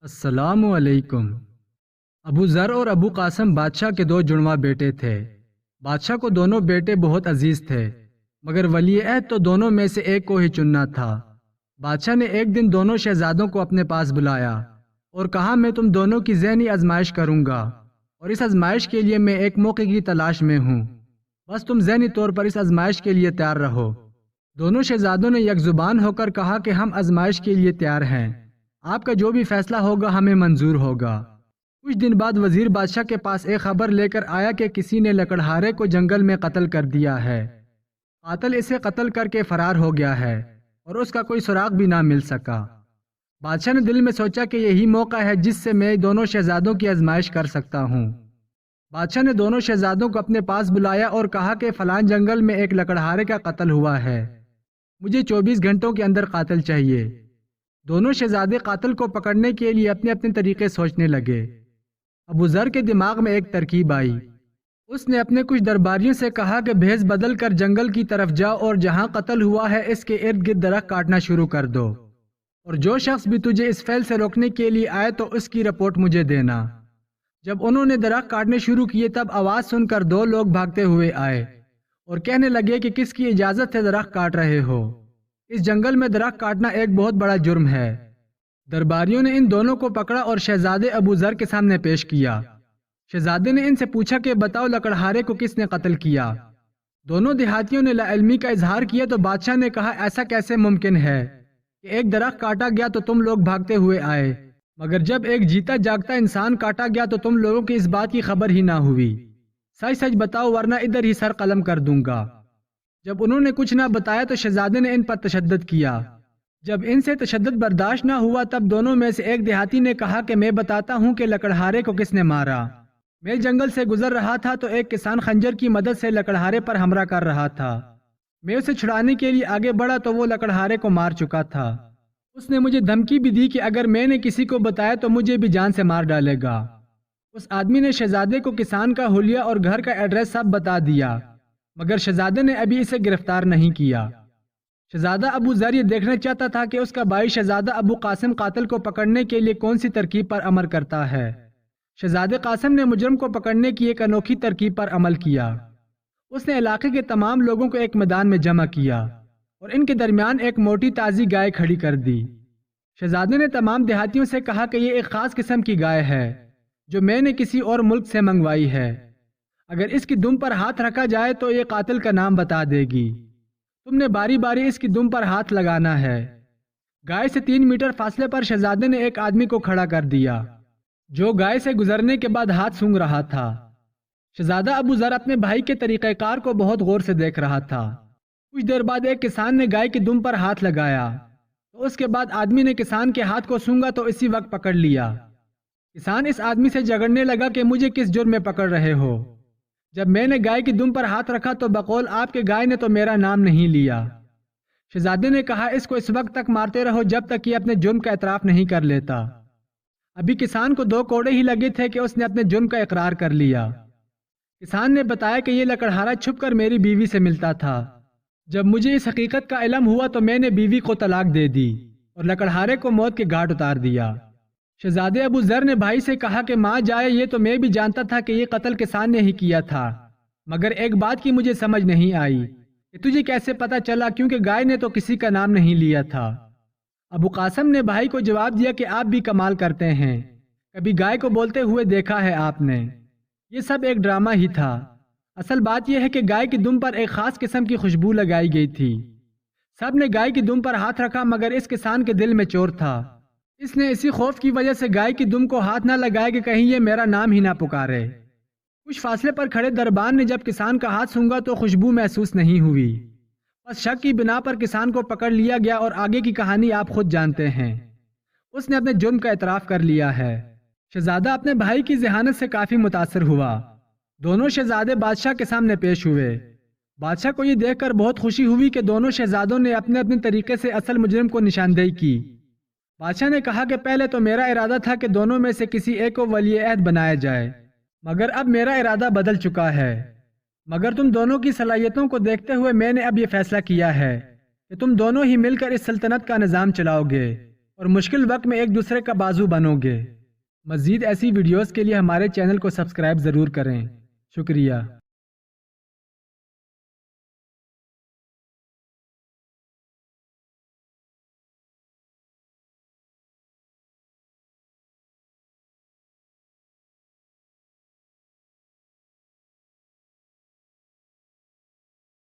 السلام علیکم۔ ابو ذر اور ابو قاسم بادشاہ کے دو جڑواں بیٹے تھے۔ بادشاہ کو دونوں بیٹے بہت عزیز تھے، مگر ولی عہد تو دونوں میں سے ایک کو ہی چننا تھا۔ بادشاہ نے ایک دن دونوں شہزادوں کو اپنے پاس بلایا اور کہا، میں تم دونوں کی ذہنی آزمائش کروں گا، اور اس آزمائش کے لیے میں ایک موقع کی تلاش میں ہوں۔ بس تم ذہنی طور پر اس آزمائش کے لیے تیار رہو۔ دونوں شہزادوں نے یک زبان ہو کر کہا کہ ہم آزمائش کے لیے تیار ہیں، آپ کا جو بھی فیصلہ ہوگا ہمیں منظور ہوگا۔ کچھ دن بعد وزیر بادشاہ کے پاس ایک خبر لے کر آیا کہ کسی نے لکڑہارے کو جنگل میں قتل کر دیا ہے۔ قاتل اسے قتل کر کے فرار ہو گیا ہے اور اس کا کوئی سراغ بھی نہ مل سکا۔ بادشاہ نے دل میں سوچا کہ یہی موقع ہے جس سے میں دونوں شہزادوں کی آزمائش کر سکتا ہوں۔ بادشاہ نے دونوں شہزادوں کو اپنے پاس بلایا اور کہا کہ فلاں جنگل میں ایک لکڑہارے کا قتل ہوا ہے، مجھے 24 گھنٹوں کے اندر قاتل چاہیے۔ دونوں شہزادے قاتل کو پکڑنے کے لیے اپنے اپنے طریقے سوچنے لگے۔ ابو ذر کے دماغ میں ایک ترکیب آئی۔ اس نے اپنے کچھ درباریوں سے کہا کہ بھیس بدل کر جنگل کی طرف جاؤ اور جہاں قتل ہوا ہے اس کے ارد گرد درخت کاٹنا شروع کر دو، اور جو شخص بھی تجھے اس فعل سے روکنے کے لیے آئے تو اس کی رپورٹ مجھے دینا۔ جب انہوں نے درخت کاٹنے شروع کیے تب آواز سن کر دو لوگ بھاگتے ہوئے آئے اور کہنے لگے کہ کس کی اجازت سے درخت کاٹ رہے ہو؟ اس جنگل میں درخت کاٹنا ایک بہت بڑا جرم ہے۔ درباریوں نے ان دونوں کو پکڑا اور شہزادے ابو ذر کے سامنے پیش کیا۔ شہزادے نے ان سے پوچھا کہ بتاؤ لکڑہارے کو کس نے قتل کیا؟ دونوں دیہاتیوں نے لا علمی کا اظہار کیا تو بادشاہ نے کہا، ایسا کیسے ممکن ہے کہ ایک درخت کاٹا گیا تو تم لوگ بھاگتے ہوئے آئے، مگر جب ایک جیتا جاگتا انسان کاٹا گیا تو تم لوگوں کی اس بات کی خبر ہی نہ ہوئی؟ سچ سچ بتاؤ ورنہ ادھر ہی سر قلم کر دوں گا۔ جب انہوں نے کچھ نہ بتایا تو شہزادے نے ان پر تشدد کیا۔ جب ان سے تشدد برداشت نہ ہوا تب دونوں میں سے ایک دیہاتی نے کہا کہ میں بتاتا ہوں کہ لکڑہارے کو کس نے مارا۔ میں جنگل سے گزر رہا تھا تو ایک کسان خنجر کی مدد سے لکڑہارے پر حملہ کر رہا تھا۔ میں اسے چھڑانے کے لیے آگے بڑھا تو وہ لکڑہارے کو مار چکا تھا۔ اس نے مجھے دھمکی بھی دی کہ اگر میں نے کسی کو بتایا تو مجھے بھی جان سے مار ڈالے گا۔ اس آدمی نے شہزادے کو کسان کا حلیہ اور گھر کا ایڈریس سب بتا دیا، مگر شہزادے نے ابھی اسے گرفتار نہیں کیا۔ شہزادہ ابو ذر یہ دیکھنا چاہتا تھا کہ اس کا بھائی شہزادہ ابو قاسم قاتل کو پکڑنے کے لیے کون سی ترکیب پر عمل کرتا ہے۔ شہزادے قاسم نے مجرم کو پکڑنے کی ایک انوکھی ترکیب پر عمل کیا۔ اس نے علاقے کے تمام لوگوں کو ایک میدان میں جمع کیا اور ان کے درمیان ایک موٹی تازی گائے کھڑی کر دی۔ شہزادے نے تمام دیہاتیوں سے کہا کہ یہ ایک خاص قسم کی گائے ہے جو میں نے کسی اور ملک سے منگوائی ہے۔ اگر اس کی دم پر ہاتھ رکھا جائے تو یہ قاتل کا نام بتا دے گی۔ تم نے باری باری اس کی دم پر ہاتھ لگانا ہے۔ گائے سے 3 میٹر فاصلے پر شہزادے نے ایک آدمی کو کھڑا کر دیا جو گائے سے گزرنے کے بعد ہاتھ سونگھ رہا تھا۔ شہزادہ ابو ذر اپنے بھائی کے طریقہ کار کو بہت غور سے دیکھ رہا تھا۔ کچھ دیر بعد ایک کسان نے گائے کی دم پر ہاتھ لگایا تو اس کے بعد آدمی نے کسان کے ہاتھ کو سونگھا تو اسی وقت پکڑ لیا۔ کسان اس آدمی سے جھگڑنے لگا کہ مجھے کس جرم میں پکڑ رہے ہو؟ جب میں نے گائے کی دم پر ہاتھ رکھا تو بقول آپ کے گائے نے تو میرا نام نہیں لیا۔ شہزادے نے کہا، اس کو اس وقت تک مارتے رہو جب تک یہ اپنے جرم کا اعتراف نہیں کر لیتا۔ ابھی کسان کو 2 کوڑے ہی لگے تھے کہ اس نے اپنے جرم کا اقرار کر لیا۔ کسان نے بتایا کہ یہ لکڑہارا چھپ کر میری بیوی سے ملتا تھا۔ جب مجھے اس حقیقت کا علم ہوا تو میں نے بیوی کو طلاق دے دی اور لکڑہارے کو موت کے گھاٹ اتار دیا۔ شہزادے ابو ذر نے بھائی سے کہا کہ ماں جائے، یہ تو میں بھی جانتا تھا کہ یہ قتل کسان نے ہی کیا تھا، مگر ایک بات کی مجھے سمجھ نہیں آئی کہ تجھے کیسے پتا چلا، کیونکہ گائے نے تو کسی کا نام نہیں لیا تھا۔ ابو قاسم نے بھائی کو جواب دیا کہ آپ بھی کمال کرتے ہیں، کبھی گائے کو بولتے ہوئے دیکھا ہے آپ نے؟ یہ سب ایک ڈرامہ ہی تھا۔ اصل بات یہ ہے کہ گائے کی دم پر ایک خاص قسم کی خوشبو لگائی گئی تھی۔ سب نے گائے کی دم پر ہاتھ رکھا مگر اس کسان کے دل میں چور تھا۔ اس نے اسی خوف کی وجہ سے گائے کی دم کو ہاتھ نہ لگایا کہ کہیں یہ میرا نام ہی نہ پکارے۔ کچھ فاصلے پر کھڑے دربان نے جب کسان کا ہاتھ سونگھا تو خوشبو محسوس نہیں ہوئی۔ بس شک کی بنا پر کسان کو پکڑ لیا گیا اور آگے کی کہانی آپ خود جانتے ہیں۔ اس نے اپنے جرم کا اعتراف کر لیا ہے۔ شہزادہ اپنے بھائی کی ذہانت سے کافی متاثر ہوا۔ دونوں شہزادے بادشاہ کے سامنے پیش ہوئے۔ بادشاہ کو یہ دیکھ کر بہت خوشی ہوئی کہ دونوں شہزادوں نے اپنے اپنے طریقے سے اصل مجرم کو نشاندہی کی۔ بادشاہ نے کہا کہ پہلے تو میرا ارادہ تھا کہ دونوں میں سے کسی ایک کو ولی عہد بنایا جائے، مگر اب میرا ارادہ بدل چکا ہے۔ مگر تم دونوں کی صلاحیتوں کو دیکھتے ہوئے میں نے اب یہ فیصلہ کیا ہے کہ تم دونوں ہی مل کر اس سلطنت کا نظام چلاؤ گے۔ اور مشکل وقت میں ایک دوسرے کا بازو بنو گے۔ مزید ایسی ویڈیوز کے لیے ہمارے چینل کو سبسکرائب ضرور کریں۔ شکریہ۔